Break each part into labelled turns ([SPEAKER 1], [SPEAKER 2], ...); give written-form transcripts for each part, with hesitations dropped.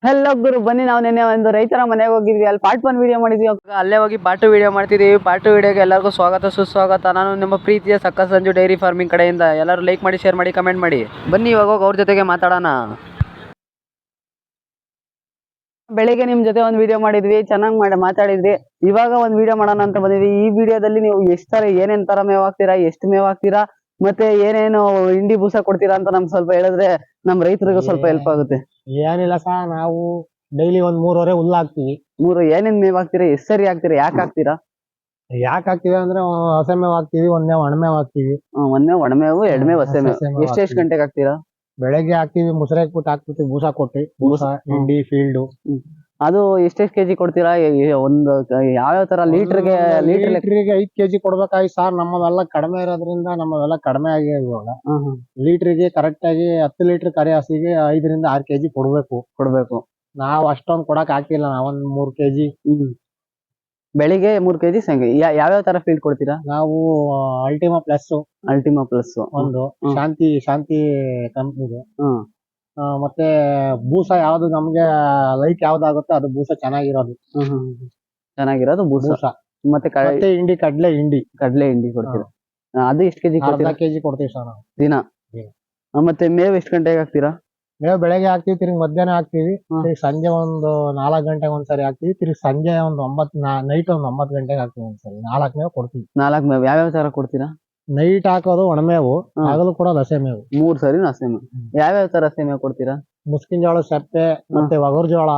[SPEAKER 1] Hello ಗುರು, ಬನ್ನಿ ನಾವು ನೆನ್ನೆ ಒಂದು ರೈತರ ಮನೆಗೆ ಹೋಗಿದ್ವಿ. ಅಲ್ಲಿ ಪಾರ್ಟ್ 1 ವಿಡಿಯೋ ಮಾಡಿದ್ವಿ. ಅಲ್ಲೇ ಹೋಗಿ ಪಾರ್ಟ್ 2 ವಿಡಿಯೋ ಮಾಡ್ತಿದ್ದೀವಿ. ಪಾರ್ಟ್ 2 ವಿಡಿಯೋಗೆ ಎಲ್ಲರಿಗೂ ಸ್ವಾಗತ ಸುಸ್ವಾಗತ. ನಾನು ನಿಮ್ಮ ಪ್ರೀತಿಯ ಸಕ್ಕ ಸಂಜು ಡೈರಿ ಫಾರ್ಮಿಂಗ್ ಕಡೆಯಿಂದ. ಎಲ್ಲರೂ ಲೈಕ್ ಮಾಡಿ, ಶೇರ್ ಮಾಡಿ, ಕಮೆಂಟ್ ಮಾಡಿ. ಬನ್ನಿ ಇವಾಗ ಹೋಗಿ ಅವ್ರ ಜೊತೆಗೆ ಮಾತಾಡೋಣ. ಬೆಳಿಗ್ಗೆ ನಿಮ್ ಜೊತೆ ಒಂದು ವಿಡಿಯೋ ಮಾಡಿದ್ವಿ, ಚೆನ್ನಾಗಿ ಮಾತಾಡಿದ್ವಿ. ಇವಾಗ ಒಂದು ವಿಡಿಯೋ ಮಾಡೋಣ ಅಂತ ಬಂದಿದ್ವಿ. ಈ ವಿಡಿಯೋದಲ್ಲಿ ನೀವು ಎಷ್ಟು ತರ ಏನೇನ್ ತರ ಮೇವ್ ಹಾಕ್ತೀರಾ, ಎಷ್ಟು ಮೇವ್ ಹಾಕ್ತೀರಾ, ಮತ್ತೆ ಏನೇನು ಹಿಂಡಿ ಬೂಸ ಕೊಡ್ತೀರಾ ಅಂತ ನಮ್ಗೆ ಸ್ವಲ್ಪ ಹೇಳಿದ್ರೆ ನಮ್ ರೈತರಿಗೂ ಸ್ವಲ್ಪ ಹೆಲ್ಪ್ ಆಗುತ್ತೆ.
[SPEAKER 2] ಏನಿಲ್ಲ ಸರ್, ನಾವು ಡೈಲಿ ಒಂದ್ 3 ಹುಲ್ಲು ಹಾಕ್ತಿವಿ.
[SPEAKER 1] ಏನೇನ್ ಮೇವ್ ಹಾಕ್ತೀರಾ, ಎಷ್ಟು ಸರಿ ಹಾಕ್ತೀರಾ, ಯಾಕೆ ಹಾಕ್ತೀರಾ?
[SPEAKER 2] ಯಾಕೆ ಹಾಕ್ತಿವಿ ಅಂದ್ರೆ ಹಸೆ ಮೇವ್ ಹಾಕ್ತಿವಿ, ಒಂದೇ ಒಣಮೇವ್ ಹಾಕ್ತಿವಿ.
[SPEAKER 1] ಒಂದೇ ಒಣಮೇವು, ಎಡಮೇವು, ಹಸೆ ಮೇವು. ಎಷ್ಟೆಷ್ಟು ಗಂಟೆಗೆ ಹಾಕ್ತೀರಾ?
[SPEAKER 2] ಬೆಳಗ್ಗೆ ಹಾಕ್ತಿವಿ, ಮುಸ್ರೆ ಹಾಕ್ಬಿಟ್ಟು ಹಾಕ್ತಿವಿ. ಬೂಸ ಕೊಟ್ಟಿ, ಬೂಸ, ಹಿಂಡಿ, ಫೀಲ್ಡು.
[SPEAKER 1] ಅದು ಎಷ್ಟೆಷ್ಟು ಕೆಜಿ ಕೊಡ್ತೀರಾ? ಒಂದು ಯಾವ್ಯಾವ ತರ ಲೀಟರ್ಗೆ
[SPEAKER 2] 5 ಕೆಜಿ ಕೊಡ್ಬೇಕಾಗಿ ಸರ್. ನಮ್ಮವೆಲ್ಲ ಕಡಿಮೆ ಇರೋದ್ರಿಂದ ನಮ್ಮವೆಲ್ಲ ಕಡಿಮೆ ಆಗಿ ಇವಾಗ ಲೀಟರ್ಗೆ ಕರೆಕ್ಟ್ ಆಗಿ 10 ಲೀಟರ್ ಕರೆ ಹಸಿಗೆ 5 ರಿಂದ 6 ಕೆಜಿ ಕೊಡ್ಬೇಕು. ನಾವ್ ಅಷ್ಟೊಂದ್ ಕೊಡಕ್ ಆಗ್ತಿಲ್ಲ. ನಾವೊಂದ್ 3 ಕೆಜಿ.
[SPEAKER 1] ಬೆಳಿಗ್ಗೆ 3 ಕೆಜಿ, ಸಂಜೆ ಯಾವ್ಯಾವ ತರ ಫೀಲ್ಡ್ ಕೊಡ್ತೀರಾ?
[SPEAKER 2] ನಾವು ಅಲ್ಟಿಮಾ ಪ್ಲಸ್ ಒಂದು ಶಾಂತಿ ಕಂಪ್ನಿದು. ಮತ್ತೆ ಬೂಸ ಯಾವ್ದು ನಮ್ಗೆ ಲೈಕ್ ಯಾವ್ದಾಗುತ್ತೋ ಅದು ಬೂಸ ಚೆನ್ನಾಗಿರೋದು.
[SPEAKER 1] ಬೂಸ. ಮತ್ತೆ
[SPEAKER 2] ಹಿಂಡಿ, ಕಡ್ಲೆ
[SPEAKER 1] ಹಿಂಡಿ ಕೊಡ್ತೀರಾ? ಅದು ಎಷ್ಟು ಕೆಜಿ?
[SPEAKER 2] ಅರ್ಧ ಕೆಜಿ ಕೊಡ್ತೀವಿ ಸರ್ ನಾವು
[SPEAKER 1] ದಿನ. ಮತ್ತೆ ಮೇವ್ ಎಷ್ಟು ಗಂಟೆಗೆ ಹಾಕ್ತೀರಾ?
[SPEAKER 2] ಮೇವು ಬೆಳಗ್ಗೆ ಹಾಕ್ತಿವಿ, ತಿರ್ಗಿ ಮಧ್ಯಾಹ್ನ ಹಾಕ್ತಿವಿ, ತಿರ್ಗಿ ಸಂಜೆ ಒಂದು 4 ಗಂಟೆಗೆ ಒಂದ್ಸರಿ ಹಾಕ್ತಿವಿ, ತಿರ್ಗಿ ಸಂಜೆ ಒಂದು ನೈಟ್ ಒಂದು 9 ಗಂಟೆಗೆ ಹಾಕ್ತಿವಿ ಒಂದ್ಸರಿ. 4 ಮೇವು ಕೊಡ್ತೀವಿ.
[SPEAKER 1] 4 ಮೇವು ಯಾವ್ಯಾವ ತರ ಕೊಡ್ತೀರಾ?
[SPEAKER 2] ನೈಟ್ ಹಾಕೋದು ಒಣಮೇವು, ಹಗಲು ಕೊಡೋದು ಹಸೆ ಮೇವು.
[SPEAKER 1] 3 ಸರಿ ಹಸೆ ಮೇವು. ಯಾವ್ಯಾವ ತರ ಹಸೆ ಮೇವು ಕೊಡ್ತೀರಾ?
[SPEAKER 2] ಮುಸ್ಕಿನ ಜೋಳ, ಸೆಪ್ಪೆ, ಮತ್ತೆ ಒಗರ್ ಜೋಳ.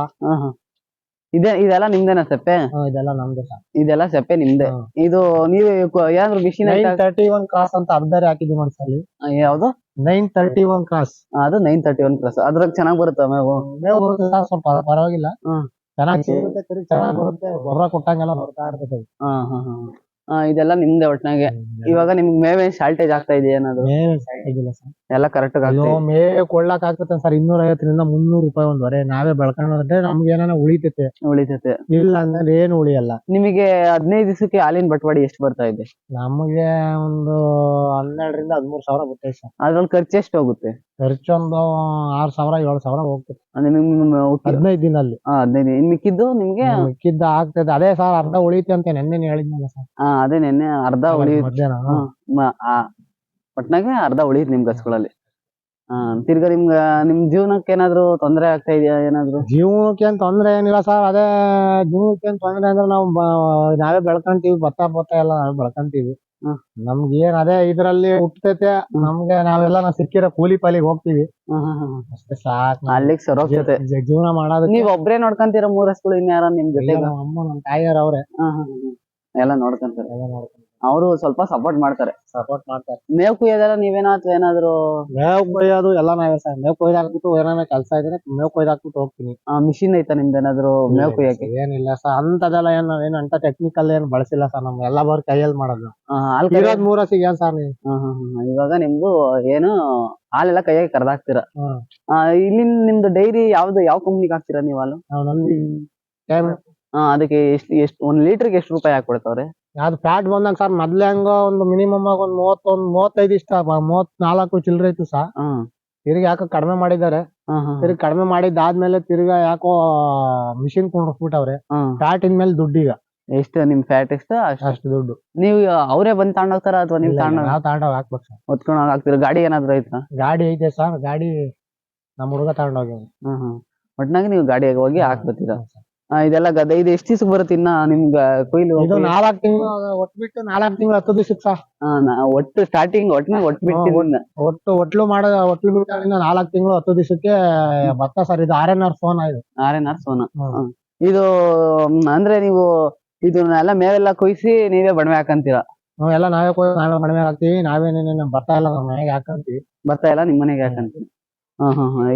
[SPEAKER 1] ಇದೆಲ್ಲ ನಿಮ್ದೇನಾ ಸೆಪ್ಪೆ?
[SPEAKER 2] ಇದೆಲ್ಲ ನಮ್ದೆ ಸರ್.
[SPEAKER 1] ಇದೆಲ್ಲ ಸೆಪ್ಪೆ ನಿಮ್ದೆ. ಇದು ನೀವು ಏನಾದ್ರು ಮಿಷಿನ್
[SPEAKER 2] 931 ಕ್ರಾಸ್ ಅಂತ ಅರ್ಧರಿ ಹಾಕಿದ್ವಿ ಒಂದ್ಸಲಿ.
[SPEAKER 1] ಯಾವ್ದು?
[SPEAKER 2] 931 ಕ್ರಾಸ್.
[SPEAKER 1] ಅದು 931 ಕ್ರಾಸ್. ಅದ್ರಾಗ ಚೆನ್ನಾಗ್ ಬರುತ್ತಾ ಮೇವು?
[SPEAKER 2] ಬರುತ್ತೆ ಸರ್, ಸ್ವಲ್ಪ ಪರವಾಗಿಲ್ಲ. ಚೆನ್ನಾಗಿ ಬರುತ್ತೆ. ಗೊಬ್ಬರ ಕೊಟ್ಟಂಗೆಲ್ಲ ಬರ್ತಾ ಇರ್ತದೆ.
[SPEAKER 1] ಇದೆಲ್ಲ ನಿಮ್ದೆ ಒಟ್ನಾಗೆ. ಇವಾಗ ನಿಮ್ಗೆ ಮೇವೆ ಶಾರ್ಟೇಜ್ ಆಗ್ತಾ ಇದೆಯಾ ಏನಾದ್ರು? ಎಲ್ಲ ಕರೆಕ್ಟ್
[SPEAKER 2] ಮೇವು ಕೊಳ್ಳಕ್ ಆಗ್ತದೆ ಸರ್. 250 ರಿಂದ 300 ರೂಪಾಯಿ ಒಂದ್ವರೆ. ನಾವೇ ಬೆಳ್ಕೊಂಡ್ರೆ ನಮ್ಗೆ ಏನಾನ ಉಳಿತೈತೆ. ಇಲ್ಲ ಅಂದ್ರೆ ಏನು ಉಳಿಯಲ್ಲ.
[SPEAKER 1] ನಿಮಗೆ 15 ದಿವಸಕ್ಕೆ ಹಾಲಿನ ಬಟ್ವಾಡಿ ಎಷ್ಟು ಬರ್ತಾ ಇದೆ?
[SPEAKER 2] ನಮಗೆ ಒಂದು 12 ರಿಂದ 13 ಸಾವಿರ ಬರ್ತೈತೆ ಸರ್.
[SPEAKER 1] ಅದ್ರಲ್ಲಿ ಖರ್ಚು ಎಷ್ಟು ಹೋಗುತ್ತೆ?
[SPEAKER 2] ಖರ್ಚು ಒಂದು 6 ಸಾವಿರ 7 ಸಾವಿರ ಹೋಗ್ತದೆ 15 ದಿನಲ್ಲಿ.
[SPEAKER 1] 15 ದಿನ. ಮಿಕ್ಕಿದ್ದು ನಿಮ್ಗೆ?
[SPEAKER 2] ಮಿಕ್ಕಿದ್ದು ಆಗ್ತದೆ. ಅದೇ ಸರ್, ಅರ್ಧ ಉಳಿತೆ ಅಂತ ನೆನ್ನೆ ಹೇಳಿದ್ನಲ್ಲ ಸರ್.
[SPEAKER 1] ಅದೇ ನೆನ್ನೆ ಅರ್ಧ ಉಳಿಯುತ್ತೆ. ಒಟ್ನಾಗೆ ಅರ್ಧ ಉಳಿಯುತ್ತೆ ನಿಮ್ ಗಸ್ಗಳಲ್ಲಿ. ತಿರ್ಗಾ ನಿಮ್ ಜೀವನಕ್ಕೆ ಏನಾದ್ರು ತೊಂದರೆ ಆಗ್ತಾ ಇದೆಯಾ? ಏನಾದ್ರು
[SPEAKER 2] ಜೀವನಕ್ಕೆ ಏನ್ ತೊಂದ್ರೆ ಏನಿಲ್ಲ ಸರ್. ಅದೇ ಜೀವನಕ್ಕೆ ಏನ್ ತೊಂದ್ರೆ ಅಂದ್ರೆ ನಾವು ನಾವೇ ಬೆಳ್ಕೊಂತೀವಿ. ಭತ್ತ ಎಲ್ಲ ನಾವೇ ಬೆಳ್ಕೊಂತೀವಿ. ನಮ್ಗೆ ಏನ್ ಅದೇ ಇದ್ರಲ್ಲಿ ಹುಟ್ಟತೈತೆ ನಮ್ಗೆ. ನಾವೆಲ್ಲ ಸಿಕ್ಕಿರೋ ಕೂಲಿ ಪಾಲಿಗೆ ಹೋಗ್ತೀವಿ ಅಷ್ಟೇ ಸಾಕು.
[SPEAKER 1] ಅಲ್ಲಿಗೆ ಸರೋಗ್ತೈತೆ
[SPEAKER 2] ಜೀವನ ಮಾಡೋದು.
[SPEAKER 1] ನೀವ್ ಒಬ್ರೇ ನೋಡ್ಕೊಂತೀರ 3 ಹಸುಗಳು? ಇನ್ಯಾರ ನಿಮ್ ಜೊತೆ?
[SPEAKER 2] ನಮ್ಮ ಅಮ್ಮ, ನಮ್ಮ ತಾಯಿಯವ್ರ ಅವ್ರೆ
[SPEAKER 1] ಎಲ್ಲ ನೋಡ್ಕೊಂತಾರೆ. ಅವರು ಸ್ವಲ್ಪ ಸಪೋರ್ಟ್ ಮಾಡ್ತಾರೆ. ಮೇವ್ ಕುಯ್ಯೋದೆಲ್ಲ ನೀವೇನಾ ಅಥವಾ ಏನಾದ್ರು?
[SPEAKER 2] ಮೇವ್ ಕೊಯ್ಯೋದು ಎಲ್ಲ ನಾವೇ ಸರ್. ಮೇವ್ ಕೊಯ್ದು ಹಾಕ್ಬಿಟ್ಟು ಏನಾರ ಕೆಲಸ ಇದ್ರೆ ಮೇವ್ ಕೊಯ್ದು ಹಾಕ್ಬಿಟ್ಟು ಹೋಗ್ತೀನಿ.
[SPEAKER 1] ಮಿಷಿನ್ ಐತಾ ನಿಮ್ದೇನಾದ್ರು ಮೇವ್ ಕುಯ್ಯಕ್ಕೆ?
[SPEAKER 2] ಏನಿಲ್ಲ ಸರ್, ಅಂತದೆಲ್ಲ ಏನು ಅಂತ ಟೆಕ್ನಿಕಲ್ ಏನ್ ಬಳಸಿಲ್ಲ ಸರ್. ನಮ್ಗೆ ಎಲ್ಲ ಬರ್ ಕೈಯಲ್ಲಿ ಮಾಡೋದು. 3 ಹಸಿಗೆ ಏನ್ ಸರ್ ನೀವು?
[SPEAKER 1] ಇವಾಗ ನಿಮ್ದು ಏನು ಹಾಲೆಲ್ಲ ಕೈಯಾಗಿ ಕರ್ದಾಕ್ತೀರಾ? ಇಲ್ಲಿ ನಿಮ್ದು ಡೈರಿ ಯಾವ ಕಂಪ್ನಿಗೆ ಹಾಕ್ತೀರಾ ನೀವು ಹಾಲು? ಅದಕ್ಕೆ ಎಷ್ಟು 1 ಲೀಟರ್ಗೆ ಎಷ್ಟು ರೂಪಾಯಿ ಹಾಕೊಡ್ತಾವ್ರೆ?
[SPEAKER 2] ಯಾವ್ದು ಫ್ಯಾಟ್ ಬಂದಾಗ ಸರ್, ಮೊದ್ಲೇ ಹಂಗ ಒಂದು ಮಿನಿಮಮ್ ಆಗಿ ಒಂದು 35 ಇಷ್ಟ 34 ಚಿಲ್ಲರೆ ಇತ್ತು ಸರ್. ತಿರ್ಗಿ ಯಾಕೋ ಕಡಿಮೆ ಮಾಡಿದ್ದಾರೆ. ತಿರ್ಗಿ ಕಡಿಮೆ ಮಾಡಿದ್ದಾದ್ಮೇಲೆ ತಿರ್ಗಾ ಯಾಕೋ ಮಿಷಿನ್ ಕೊಂಡ್ಬಿಟ್ಟವ್ರೆ. ಫ್ಯಾಟ್ ಇನ್ಮೇಲೆ ದುಡ್ಡು ಈಗ
[SPEAKER 1] ಎಷ್ಟು? ನಿಮ್ ಫ್ಯಾಟ್ ಎಷ್ಟು? ಅಷ್ಟು ದುಡ್ಡು. ನೀವು ಅವರೇ ಬಂದ್ ತಗೊಂಡೋಗ್ತಾರ ಅಥವಾ ನೀವು
[SPEAKER 2] ತಗೊಂಡೋಗಿ ಹಾಕ್ಬೇಕು ಸರ್?
[SPEAKER 1] ಹೊತ್ಕೊಂಡ್ ಹಾಕ್ತೀರಾ? ಗಾಡಿ ಏನಾದ್ರು ಐತಾ?
[SPEAKER 2] ಗಾಡಿ ಐತೆ ಸರ್. ಗಾಡಿ ನಮ್ಮ ಹುಡುಗ ತಗೊಂಡೋಗಿ.
[SPEAKER 1] ಒಟ್ನಾಗಿ ನೀವು ಗಾಡಿಯಾಗ ಹೋಗಿ ಹಾಕ್ಬತ್ತೀರಾ? ಇದೆಲ್ಲ ಗದ್ದೆ. ಇದು ಎಷ್ಟು ದಿವಸಕ್ಕೆ ಬರುತ್ತೆ ಇನ್ನ ನಿಮ್ಗ ಕೊಯ್ಲು?
[SPEAKER 2] ಇದು 4 ತಿಂಗಳು ಒಟ್ಬಿಟ್ಟು 4 ತಿಂಗಳು 10 ದಿವಸಕ್ಕೆ ಸರ್.
[SPEAKER 1] ಒಟ್ಟು ಸ್ಟಾರ್ಟಿಂಗ್
[SPEAKER 2] ಒಟ್ಲು ಮಾಡೋ ಒಟ್ಲು ಬಿಟ್ಟಿಂದ 4 ತಿಂಗಳು 10 ದಿವಸಕ್ಕೆ ಭತ್ತ ಸರ್. ಇದು RNR ಸೋನಾ. ಇದು ಅಂದ್ರೆ ನೀವು ಇದನ್ನೆಲ್ಲ ಮೇವೆಲ್ಲ ಕೊಯ್ಸಿ ನೀವೇ ಬಣವೆ ಹಾಕಂತೀರಾ? ಎಲ್ಲ ನಾವೇ ಬಣವೆ ಹಾಕ್ತಿವಿ. ನಾವೇ ಭತ್ತ ಎಲ್ಲ ನಮ್ಮ ಮನೆಗೆ ಹಾಕಂತೀವಿ.
[SPEAKER 1] ಭತ್ತ ಎಲ್ಲ ನಿಮ್ ಮನೆಗೆ ಹಾಕಂತೀವಿ.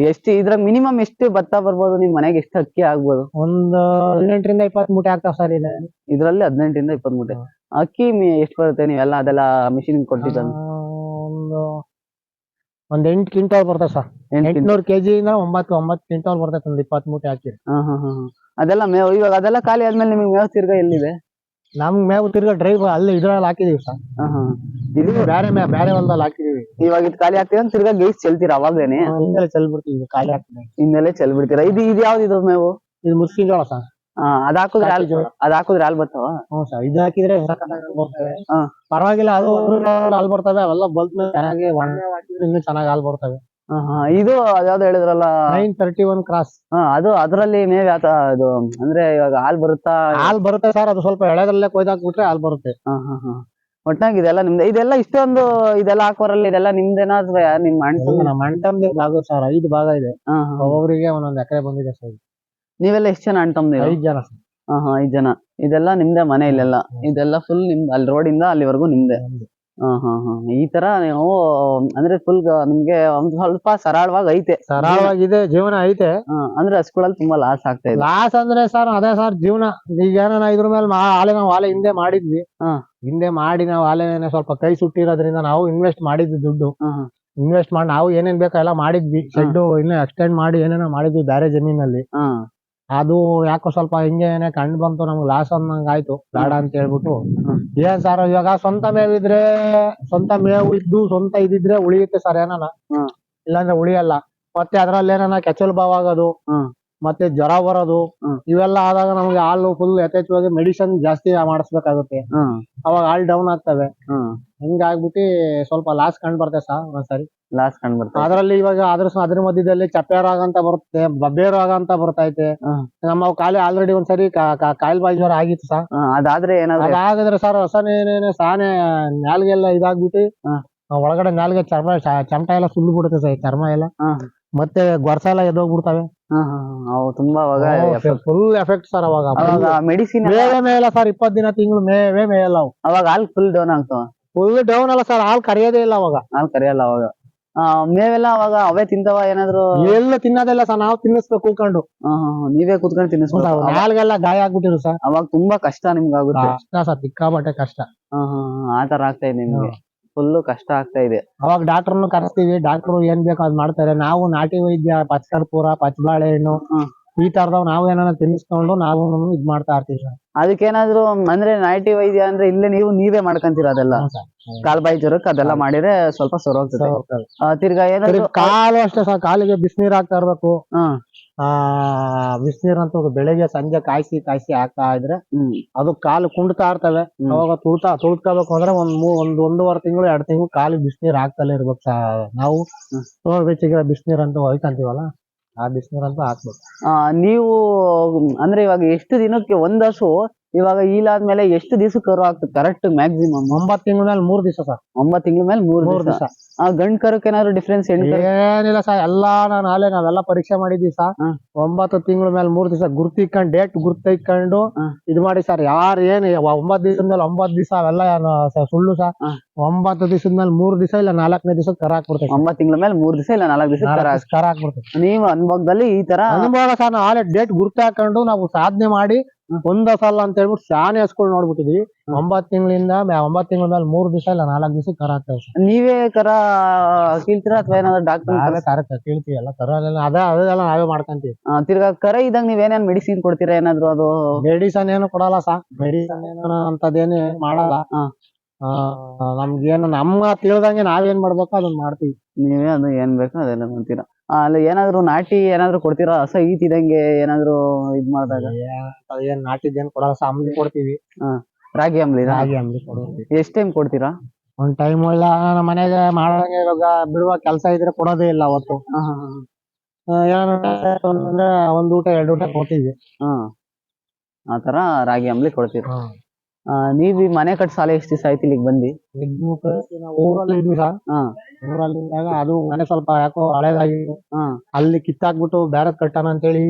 [SPEAKER 1] ಎಷ್ಟು ಇದ್ರಾಗ ಮಿನಿಮಮ್ ಎಷ್ಟು ಭತ್ತ ಬರ್ಬೋದು? ನಿಮ್ ಮನೆಗೆ ಎಷ್ಟು ಅಕ್ಕಿ ಆಗ್ಬೋದು?
[SPEAKER 2] ಒಂದು 18 ರಿಂದ 20 ಮೂಟೆ ಆಗ್ತಾವ ಸರ್.
[SPEAKER 1] ಇದ್ರಲ್ಲಿ 18 ರಿಂದ 20 ಮೂಟೆ ಅಕ್ಕಿ ಎಷ್ಟು ಬರುತ್ತೆ? ನೀವೆಲ್ಲ ಅದೆಲ್ಲ ಮಿಷಿನ್ ಕೊಟ್ಟಿದ್ದ
[SPEAKER 2] ಒಂದ್ 8 ಕ್ವಿಂಟಾಲ್ ಬರ್ತದೆ ಸರ್. 800 kg ಇಂದ 9 ಕ್ವಿಂಟಾಲ್ ಬರ್ತೈತೆ. ಒಂದು 20 ಮೂಟೆ ಹಾಕಿ.
[SPEAKER 1] ಅದೆಲ್ಲ ಮೇವು ಇವಾಗ ಅದೆಲ್ಲ ಖಾಲಿ ಆದ್ಮೇಲೆ ನಿಮ್ಗೆ ಮೇವು ತಿರ್ಗಾ ಎಲ್ಲಿದೆ?
[SPEAKER 2] ನಮ್ ಮೇವು ತಿರ್ಗಾ ಡ್ರೈವ್ ಅಲ್ಲಿ ಇದ್ರಲ್ಲಿ ಹಾಕಿದೀವಿ ಸರ್.
[SPEAKER 1] ಇದು
[SPEAKER 2] ಬೇರೆ ಹೊಲದಲ್ಲಿ ಹಾಕಿದೀವಿ.
[SPEAKER 1] ಇವಾಗ ಇದು ಖಾಲಿ ಆಗ್ತಿದೆ ಅಂತ ತಿರ್ಗಾ ಗೇಸ್ ಚೆಲ್ತೀರಾ ಅವಾಗ್ಲೇನೆ?
[SPEAKER 2] ಹಿಂದೆಲೆ ಚೆಲ್ ಬಿಡ್ತೀವಿ, ಖಾಲಿ ಆಗ್ತದೆ
[SPEAKER 1] ಹಿಂದೆಲೆ ಚೆಲ್ ಬಿಡ್ತೀರಾ. ಇದು ಯಾವ್ದು ಇದು ಮೇವು?
[SPEAKER 2] ಇದು ಮುಸ್ಕಿ ಜೋಳ ಸರ್.
[SPEAKER 1] ಅದ್ ಹಾಕುದ್ರೆ ಹಾಲ್ ಬರ್ತಾವ?
[SPEAKER 2] ಹ್ಞೂ ಸರ್, ಇದು ಹಾಕಿದ್ರೆ ಬರ್ತವೆ. ಪರವಾಗಿಲ್ಲ, ಅದು ಹಾಲ್ ಬರ್ತವೆ. ಅವೆಲ್ಲ ಬಲ್ತ್ ಮೇಲೆ ಚೆನ್ನಾಗಿ ಒಣ ಹಾಕಿದ್ರೆ ಇನ್ನೂ ಚೆನ್ನಾಗಿ ಹಾಲ್ ಬರ್ತವೆ.
[SPEAKER 1] ಇದು ಅದ್ಯಾವ್ದು ಹೇಳಿದ್ರಲ್ಲ
[SPEAKER 2] 931 ಕ್ರಾಸ್.
[SPEAKER 1] ಅದು ಅದ್ರಲ್ಲಿ ಮೇವ್ ಇದು ಅಂದ್ರೆ ಇವಾಗ ಹಾಲ್
[SPEAKER 2] ಬರುತ್ತೆ ಸರ್. ಅದು ಸ್ವಲ್ಪ ಎಳೆದ್ರಲ್ಲೇ ಕೊಯ್ದಾಕ್ಬಿಟ್ರೆ ಹಾಲ್ ಬರುತ್ತೆ.
[SPEAKER 1] ಒಟ್ಟಾಗಿ ಇದೆಲ್ಲ ನಿಮ್ದೆ. ಇದೆಲ್ಲ ಇಷ್ಟೊಂದು ಇದೆಲ್ಲ ಹಾಕೋರಲ್ಲಿ ಇದೆಲ್ಲ ನಿಮ್ದೇನಾ ಅಥವಾ ನಿಮ್
[SPEAKER 2] ನಮ್ಮ ಅಣ್ಣ ಭಾಗ ಸರ್. 5 ಭಾಗ ಇದೆ. ಒಬ್ಬೊಬ್ಬರಿಗೆ ಒಂದೊಂದ್ ಎಕರೆ ಬಂದಿದೆ ಸರ್.
[SPEAKER 1] ನೀವೆಲ್ಲ ಎಷ್ಟು ಜನ ಅಣ್ಣ ತಮ್ಮಂದಿರು?
[SPEAKER 2] 5 ಜನ ಸರ್.
[SPEAKER 1] 5 ಜನ. ಇದೆಲ್ಲ ನಿಮ್ದೆ ಮನೆ ಇಲ್ಲೆಲ್ಲ? ಇದೆಲ್ಲ ಫುಲ್ ನಿಮ್ದು, ಅಲ್ಲಿ ರೋಡಿಂದ ಅಲ್ಲಿವರೆಗೂ ನಿಮ್ದೆ? ಈ ತರ ನೀವು ಅಂದ್ರೆ ಫುಲ್ ನಿಮ್ಗೆ ಒಂದ್ ಸ್ವಲ್ಪ ಸರಳವಾಗಿ ಐತೆ?
[SPEAKER 2] ಸರಳವಾಗಿದೆ, ಜೀವನ ಐತೆ.
[SPEAKER 1] ಅಂದ್ರೆ ಹಸ್ಗಳಲ್ಲಿ ತುಂಬಾ ಲಾಸ್ ಆಗ್ತಾ ಇದೆ?
[SPEAKER 2] ಲಾಸ್ ಅಂದ್ರೆ ಸರ್ ಅದೇ ಸರ್ ಜೀವನ. ಈಗ ಏನೋ ಇದ್ರ ಮೇಲೆ ನಾವು ಆಲೆ ಹಿಂದೆ ಮಾಡಿದ್ವಿ. ಹಿಂದೆ ಮಾಡಿ ನಾವು ಆಲೆನೇ ಸ್ವಲ್ಪ ಕೈ ಸುಟ್ಟಿರೋದ್ರಿಂದ ನಾವು ಇನ್ವೆಸ್ಟ್ ಮಾಡಿದ್ವಿ ದುಡ್ಡು. ಇನ್ವೆಸ್ಟ್ ಮಾಡಿ ನಾವು ಏನೇನ್ ಬೇಕೋ ಎಲ್ಲ ಮಾಡಿದ್ವಿ. ಶೆಡ್ ಇನ್ನು ಎಕ್ಸ್ಟೆಂಡ್ ಮಾಡಿ ಏನೇನೋ ಮಾಡಿದ್ವಿ ಬೇರೆ ಜಮೀನಲ್ಲಿ. ಅದು ಯಾಕೋ ಸ್ವಲ್ಪ ಹಿಂಗೆ ಕಂಡು ಬಂತು, ನಮ್ಗೆ ಲಾಸ್ ಅನ್ನಂಗ್ ಆಯ್ತು. ಬೇಡ ಅಂತ ಹೇಳ್ಬಿಟ್ಟು ಏನ್ ಸರ್ ಇವಾಗ ಸ್ವಂತ ಮೇವು ಇದ್ದು ಸ್ವಂತ ಇದಿದ್ರೆ ಉಳಿಯುತ್ತೆ ಸರ್ ಏನಾನ. ಇಲ್ಲಾಂದ್ರೆ ಉಳಿಯಲ್ಲ. ಮತ್ತೆ ಅದ್ರಲ್ಲಿ ಏನಾನ ಕೆಚ್ಚಲು ಬಾವ್ ಆಗೋದು, ಮತ್ತೆ ಜ್ವರ ಬರೋದು, ಇವೆಲ್ಲ ಆದಾಗ ನಮ್ಗೆ ಹಾಲು ಫುಲ್ ಯಥೇಚ್ಛವಾಗಿ ಮೆಡಿಸಿನ್ ಜಾಸ್ತಿ ಮಾಡಿಸ್ಬೇಕಾಗುತ್ತೆ. ಅವಾಗ ಹಾಲ್ ಡೌನ್ ಆಗ್ತವೆ. ಹಿಂಗಾಗ್ಬಿಟ್ಟು ಸ್ವಲ್ಪ ಲಾಸ್ ಕಂಡು ಬರ್ತದೆ ಸರ್ ಒಂದ್ಸರಿ.
[SPEAKER 1] ಲಾಸ್ ಕಂಡು ಬರ್ತದೆ.
[SPEAKER 2] ಅದ್ರಲ್ಲಿ ಇವಾಗ ಅದ್ರ ಮಧ್ಯದಲ್ಲಿ ಚಪ್ಪೆ ರೋಗ ಅಂತ ಬರುತ್ತೆ, ಬಬ್ಬೆ ರೋಗ ಅಂತ ಬರ್ತೈತೆ. ನಮ್ಮ ಖಾಲಿ ಆಲ್ರೆಡಿ ಒಂದ್ಸರಿ ಕಾಯಿಲ್ ಬಾಯಿ ಜ್ವರ ಆಗಿತ್ತು ಸರ್.
[SPEAKER 1] ಅದಾದ್ರೆ ಏನಾದ್ರು
[SPEAKER 2] ಅದಾಗಿದ್ರೆ ಸರ್ ಸಾನೆ ನಾಲ್ಗೆಲ್ಲ ಇದಾಗ್ಬಿಟ್ಟು ಒಳಗಡೆ ನಾಲ್ಗೆ ಚಮಟ ಎಲ್ಲ ಸುಲ್ಲು ಬಿಡುತ್ತೆ ಸರ್, ಚರ್ಮ ಎಲ್ಲ. ಮತ್ತೆ ಗೊರ್ಸ ಎಲ್ಲ ಎದ್ದೋಗ್ಬಿಡ್ತವೆ.
[SPEAKER 1] ತುಂಬಾ
[SPEAKER 2] ಫುಲ್ ಎಫೆಕ್ಟ್ ಸರ್. ಅವಾಗ
[SPEAKER 1] ಮೆಡಿಸಿನ್
[SPEAKER 2] ಮೇಯಲ್ಲ ಸರ್. 20 ದಿನ ತಿಂಗಳು ಮೇಯಲ್ಲ.
[SPEAKER 1] ಅವಾಗ ಹಾಲ್ ಫುಲ್ ಡೌನ್ ಆಗ್ತಾವ?
[SPEAKER 2] ಫುಲ್ ಡೌನ್ ಅಲ್ಲ ಸರ್, ಹಾಲ್ ಕರಿಯೋದೇ ಇಲ್ಲ ಅವಾಗ.
[SPEAKER 1] ಹಾಲ್ ಕರಿಯಲ್ಲ ಅವಾಗ. ಮೇವೆಲ್ಲ ಅವಾಗ ಅವೇ ತಿಂತಾವ ಏನಾದ್ರು?
[SPEAKER 2] ಎಲ್ಲ ತಿನ್ನೋದಿಲ್ಲ ಸರ್, ನಾವು ತಿನ್ನಿಸ್ಬೇಕು ಕೂತ್ಕೊಂಡು.
[SPEAKER 1] ನೀವೇ ಕೂತ್ಕೊಂಡು ತಿನ್ನಿಸ್ಬೇಕು?
[SPEAKER 2] ನಾಲ್ಗೆಲ್ಲ ಗಾಯ ಆಗ್ಬಿಟ್ಟಿರು ಸರ್.
[SPEAKER 1] ಅವಾಗ ತುಂಬಾ ಕಷ್ಟ ನಿಮ್ಗೆ ಆಗುತ್ತೆ?
[SPEAKER 2] ಕಷ್ಟ ಸರ್, ಸಿಕ್ಕಾಪಟ್ಟೆ ಕಷ್ಟ.
[SPEAKER 1] ಆತರ ಆಗ್ತಾ ಇದೆ ನಿಮ್ಗೆ? ಫುಲ್ ಕಷ್ಟ ಆಗ್ತಾ ಇದೆ.
[SPEAKER 2] ಅವಾಗ ಡಾಕ್ಟರ್ನು ಕರೆಸ್ತೀವಿ, ಡಾಕ್ಟರ್ ಏನ್ ಬೇಕೋ ಅದ್ ಮಾಡ್ತಾರೆ. ನಾವು ನಾಟಿ ವೈದ್ಯ, ಪಚ್ಚಕರ್ಪೂರ, ಪಚ್ಚಬಾಳೆ ಹಣ್ಣು ಈ ತರದವ್ ನಾವು ಏನಾರ ತಿನ್ನಿಸ್ಕೊಂಡು ನಾವು ಇದ್ ಮಾಡ್ತಾ ಇರ್ತೀವಿ ಸರ್.
[SPEAKER 1] ಅದಕ್ಕೇನಾದ್ರು ಅಂದ್ರೆ ನಾಟಿ ವೈದ್ಯ ಅಂದ್ರೆ ಇಲ್ಲೇ ನೀವೇ ಮಾಡ್ಕೊಂತೀರ ಅದೆಲ್ಲ? ಕಾಲ್ ಬಾಯಿ ಜ್ವರಕ್ಕೆ ಅದೆಲ್ಲ ಮಾಡಿದ್ರೆ ಸ್ವಲ್ಪ ಸರೋಗ್ತದೆ. ತಿರ್ಗಾ ಏನಾದ್ರು
[SPEAKER 2] ಕಾಲು ಅಷ್ಟೇ ಸರ್, ಕಾಲಿಗೆ ಬಿಸಿನೀರ್ ಹಾಕ್ತಾ ಇರ್ಬೇಕು. ಬಿಸಿನೀರ್ ಅಂತೂ ಬೆಳಿಗ್ಗೆ ಸಂಜೆ ಕಾಯಿಸಿ ಹಾಕ್ತಾ ಇದ್ರೆ ಅದು ಕಾಲು ಕುಂಡ್ತಾ ಇರ್ತವೆ. ಅವಾಗ ತುಳ್ಕೋಬೇಕು ಅಂದ್ರೆ 1.5 ತಿಂಗಳು 2 ತಿಂಗಳು ಕಾಲಿಗೆ ಬಿಸಿನೀರ್ ಹಾಕ್ತಲೇ ಇರ್ಬೇಕು ಸರ್. ನಾವು ಬೆಚ್ಚಿಗೆ ಬಿಸಿನೀರ್ ಅಂತ ಹೊಯ್ಕಂತೀವಲ್ಲ, ಆ ಬಿಸಿನೀರ್ ಅಂತ ಹಾಕ್ಬೇಕು.
[SPEAKER 1] ನೀವು ಅಂದ್ರೆ ಇವಾಗ ಎಷ್ಟು ದಿನಕ್ಕೆ ಒಂದ್ ಹಸು ಇವಾಗ ಈಲಾದ್ಮೇಲೆ ಎಷ್ಟು ದಿವಸ ಕರು ಆಗ್ತದೆ ಕರೆಕ್ಟ್ ಮ್ಯಾಕ್ಸಿಮಮ್?
[SPEAKER 2] 9 ತಿಂಗಳ ಮೇಲೆ 3 ದಿವಸ ಸರ್.
[SPEAKER 1] 9 ತಿಂಗಳ ಮೇಲೆ 3 ದಿವಸ. ಗಂಡ್ ಕರಕ್ಕೆ ಏನಾದ್ರು ಡಿಫ್ರೆನ್ಸ್?
[SPEAKER 2] ಏನಿಲ್ಲ ಸರ್, ಎಲ್ಲಾ ನಾವೆಲ್ಲ ಪರೀಕ್ಷೆ ಮಾಡಿದ್ವಿ ಸರ್. 9 ತಿಂಗಳ ಮೇಲೆ 3 ದಿವಸ ಗುರ್ತಿಕೊಂಡು ಡೇಟ್ ಗುರ್ತಿಕೊಂಡು ಇದು ಮಾಡಿ ಸರ್. ಯಾರು ಏನ್ 9 ದಿವಸದ ಮೇಲೆ 9 ದಿವಸ ಅವೆಲ್ಲ ಸುಳ್ಳು ಸರ್. 9 ದಿವಸದ ಮೇಲೆ 3 ದಿವಸ ಇಲ್ಲ 4ನೇ ದಿವಸ ಕರ ಹಾಕ್ಬಿಡ್ತೇವೆ.
[SPEAKER 1] 9 ತಿಂಗಳ ಮೇಲೆ 3 ದಿವಸ ಇಲ್ಲ 4 ದಿವಸ
[SPEAKER 2] ಕರ ಹಾಕ್ಬಿಡ್ತೇವೆ.
[SPEAKER 1] ನೀವು ಅನುಭವದಲ್ಲಿ ಈ ತರ
[SPEAKER 2] ಅನುಭವ ಸರ್. ನಾವು ಆಲೆ ಡೇಟ್ ಗುರ್ತು ಹಾಕೊಂಡು ನಾವು ಸಾಧನೆ ಮಾಡಿ ಒಂದ ಸಲ ಅಂತ ಹೇಳ್ಬಿಟ್ಟು ಶಾನೆ ಹಸ್ಗಳು ನೋಡ್ಬಿಟ್ಟಿದ್ವಿ. 9 ತಿಂಗಳಿಂದ 9 ತಿಂಗಳ ಮೇಲೆ 3 ದಿವಸ ಇಲ್ಲ 4 ದಿವಸ ಕರ ಹಾಕ್ತೇವೆ.
[SPEAKER 1] ನೀವೇ ಕರ ಕೀಳ್ತೀರಾ ಅಥವಾ ಏನಾದ್ರು
[SPEAKER 2] ಡಾಕ್ಟರ್ ಕೇಳ್ತೀವಿ? ಎಲ್ಲ ಕರ ಅದೆಲ್ಲ ನಾವೇ ಮಾಡ್ಕೊಂತೀವಿ.
[SPEAKER 1] ತಿರ್ಗಾ ಕರ ಇದ್ದಾಗ ನೀವೇನೇನ್ ಮೆಡಿಸಿನ್ ಕೊಡ್ತೀರಾ? ಏನಾದ್ರು ಅದು
[SPEAKER 2] ಮೆಡಿಸನ್ ಏನು ಕೊಡಲ್ಲ ಸರ್. ಮೆಡಿಸನ್ ಏನು ಅಂತದೇನು ಮಾಡಲ್ಲ. ನಮ್ಗೇನು ನಮ್ಮ ತಿಳಿದಂಗೆ ನಾವೇನ್ ಮಾಡ್ಬೇಕು ಅದನ್ನ ಮಾಡ್ತೀವಿ.
[SPEAKER 1] ನೀವೇ ಅದು ಏನ್ ಬೇಕೋ ಅದೆಲ್ಲ ಮಾಡ್ತೀರಾ? ಅಲ್ಲಿ ಏನಾದ್ರು ನಾಟಿ ಏನಾದ್ರು ಕೊಡ್ತೀರಾ? ಹಸ ಈತಿದಂಗೆ ಏನಾದ್ರು ಇದ್ ಮಾಡಿದಾಗ?
[SPEAKER 2] ಏನ್ ನಾಟಿದ್ದೇನ್ ಕೊಡಲ್ಲ ಸರ್. ಅಂಬ್ಲಿ ಕೊಡ್ತೀವಿ.
[SPEAKER 1] ರಾಗಿ ಅಂಬ್ಲಿ
[SPEAKER 2] ಕೊಡ್ತೀವಿ.
[SPEAKER 1] ಎಷ್ಟ್ ಟೈಮ್ ಕೊಡ್ತೀರಾ?
[SPEAKER 2] ಒಂದ್ ಟೈಮ್ ಒಳ್ಳ ನಮ್ಮ ಮನೆಗೆ ಮಾಡೋದಂಗೆ ಇವಾಗ ಬಿಡುವ ಕೆಲಸ ಇದ್ರೆ ಕೊಡೋದೇ ಇಲ್ಲ ಅವತ್ತು. ಏನಂದ್ರೆ 1 ಊಟ 2 ಊಟ ಕೊಡ್ತೀವಿ.
[SPEAKER 1] ಆತರ ರಾಗಿ ಅಂಬ್ಲಿ ಕೊಡ್ತೀರಾ? ನೀವ್ ಈ ಮನೆ ಕಟ್ ಸಾಲ ಎಷ್ಟ್ ದಿವಸ ಆಯ್ತು ಇಲ್ಲಿಗೆ ಬಂದಿ?
[SPEAKER 2] ಊರಲ್ಲಿ ಇದ್ವಿ ಸರ್. ಊರಲ್ಲಿ ಇದ್ದಾಗ ಅದು ಮನೆ ಸ್ವಲ್ಪ ಯಾಕೋ ಹಳೇದಾಗಿ ಅಲ್ಲಿ ಕಿತ್ತಾಕ್ಬಿಟ್ಟು ಬೇರೆ ಕಟ್ಟಣ ಅಂತೇಳಿ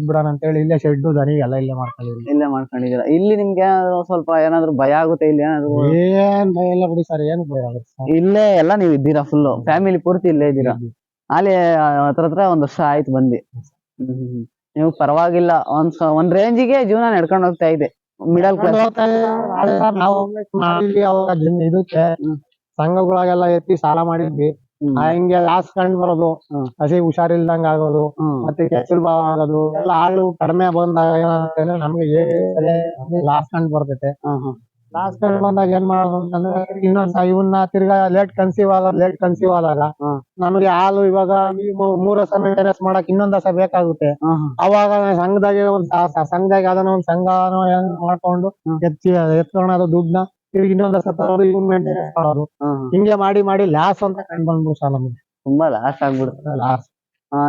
[SPEAKER 2] ಬಿಡೋಣ ಅಂತೇಳಿ ಇಲ್ಲೇ ಶೆಡ್ ದನಿ ಎಲ್ಲ ಇಲ್ಲೇ
[SPEAKER 1] ಮಾಡ್ಕೊಂಡಿದ್ದೀರಾ? ಇಲ್ಲಿ ನಿಮ್ಗೆ ಸ್ವಲ್ಪ ಏನಾದ್ರು ಭಯ ಆಗುತ್ತೆ? ಇಲ್ಲಿ ಏನಾದ್ರು
[SPEAKER 2] ಏನ್ ಭಯ ಇಲ್ಲ ಬಿಡಿ ಸರ್. ಏನ್ ಭಯ ಆಗುತ್ತೆ?
[SPEAKER 1] ಇಲ್ಲೇ ಎಲ್ಲ ನೀವ್ ಇದ್ದೀರಾ? ಫುಲ್ ಫ್ಯಾಮಿಲಿ ಪೂರ್ತಿ ಇಲ್ಲೇ ಇದ್ದೀರಾ? ಅಲ್ಲಿ ಹತ್ರ 1 ವರ್ಷ ಆಯ್ತು ಬಂದಿ. ನೀವು ಪರವಾಗಿಲ್ಲ, ಒಂದ್ ರೇಂಜಿಗೆ ಜೀವನ ನಡ್ಕೊಂಡು ಹೋಗ್ತಾ ಇದೆ. ಮಿಡಲ್ ಕ್ಲಾಸ್
[SPEAKER 2] ನಾವು ಇದಕ್ಕೆ ಸಂಘಗಳಾಗೆಲ್ಲ ಎತ್ತಿ ಸಾಲ ಮಾಡಿದ್ವಿ. ಹಿಂಗೆ ಲಾಸ್ ಕಂಡು ಬರೋದು, ಹಸಿ ಹುಷಾರಿಲ್ದಂಗ ಆಗೋದು, ಮತ್ತೆ ಕೆಸರು ಭಾವ ಆಗೋದು ಎಲ್ಲ ಹಾಲು ಕಡಿಮೆ ಬಂದಾಗ ಏನಾಗುತ್ತೆ ನಮ್ಗೆ ಲಾಸ್ ಕಂಡು ಬರ್ತೈತೆ. ಲಾಸ್ ಕಂಡು ಬಂದಾಗ ಏನ್ ಮಾಡೋದು ಅಂತಂದ್ರೆ ಇನ್ನೊಂದ್ ಇವನ್ನ ತಿರ್ಗಾ ಲೇಟ್ ಕನ್ಸೀವ್ ಆದಾಗ ನಮ್ಗೆ ಹಾಲು ಇವಾಗ 3 ಹಸ ಮೇಂಟೆನೆನ್ಸ್ ಮಾಡಕ್ ಇನ್ನೊಂದ್ ಹಸ ಬೇಕಾಗುತ್ತೆ. ಅವಾಗ ಸಂಘದಾಗೆ ಸಂಘದಾಗ ಅದನ್ನ ಒಂದ್ ಸಂಘ ಮಾಡ್ಕೊಂಡು ಎತ್ಕೊಳೋದು ದುಡ್ಡನ್ನ ತಿರ್ಗಿ ಇನ್ನೊಂದ್ ಹಸ ತರೋದು, ಇವನ್ ಮೇಂಟೆನೆನ್ಸ್ ಮಾಡೋದು, ಹಿಂಗೆ ಮಾಡಿ ಲಾಸ್ ಅಂತ ಕಂಡು ಬಂದ್ಬಿಡು ಸರ್ ನಮ್ಗೆ.
[SPEAKER 1] ತುಂಬಾ ಲಾಸ್ ಆಗ್ಬಿಡುತ್ತೆ.
[SPEAKER 2] ಲಾಸ್.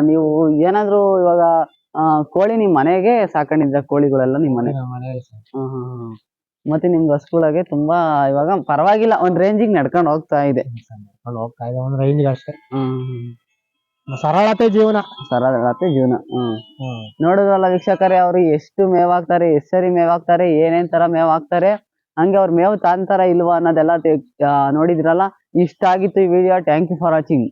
[SPEAKER 1] ನೀವು ಏನಾದ್ರು ಇವಾಗ ಕೋಳಿ ನಿಮ್ ಮನೆಗೆ ಸಾಕೊಂಡಿದ್ರ ಕೋಳಿಗಳೆಲ್ಲ ನಿಮ್ ಮನೆ? ಮತ್ತೆ ನಿಮ್ಗೆ ಹಸುಗಳಿಗೆ ತುಂಬಾ ಇವಾಗ ಪರವಾಗಿಲ್ಲ, ಒಂದ್ ರೇಂಜಿಗೆ ನಡ್ಕೊಂಡು ಹೋಗ್ತಾ ಇದೆ.
[SPEAKER 2] ಒಂದ್ ರೇಂಜ್ ಅಷ್ಟೇ. ಸರಳತೆ ಜೀವನ.
[SPEAKER 1] ನೋಡಿದ್ರಲ್ಲ ವೀಕ್ಷಕರೇ, ಅವ್ರು ಎಷ್ಟು ಮೇವಾಗ್ತಾರೆ, ಎಷ್ಟ್ ಸರಿ ಮೇವಾಗ್ತಾರೆ, ಏನೇನ್ ತರ ಮೇವಾಗ್ತಾರೆ, ಹಂಗೆ ಅವ್ರ ಮೇವು ತಾಂತಾರ ಇಲ್ವಾ ಅನ್ನೋದೆಲ್ಲ ನೋಡಿದ್ರಲ್ಲ. ಇಷ್ಟ ಆಗಿತ್ತು ಈ video. Thank you for watching.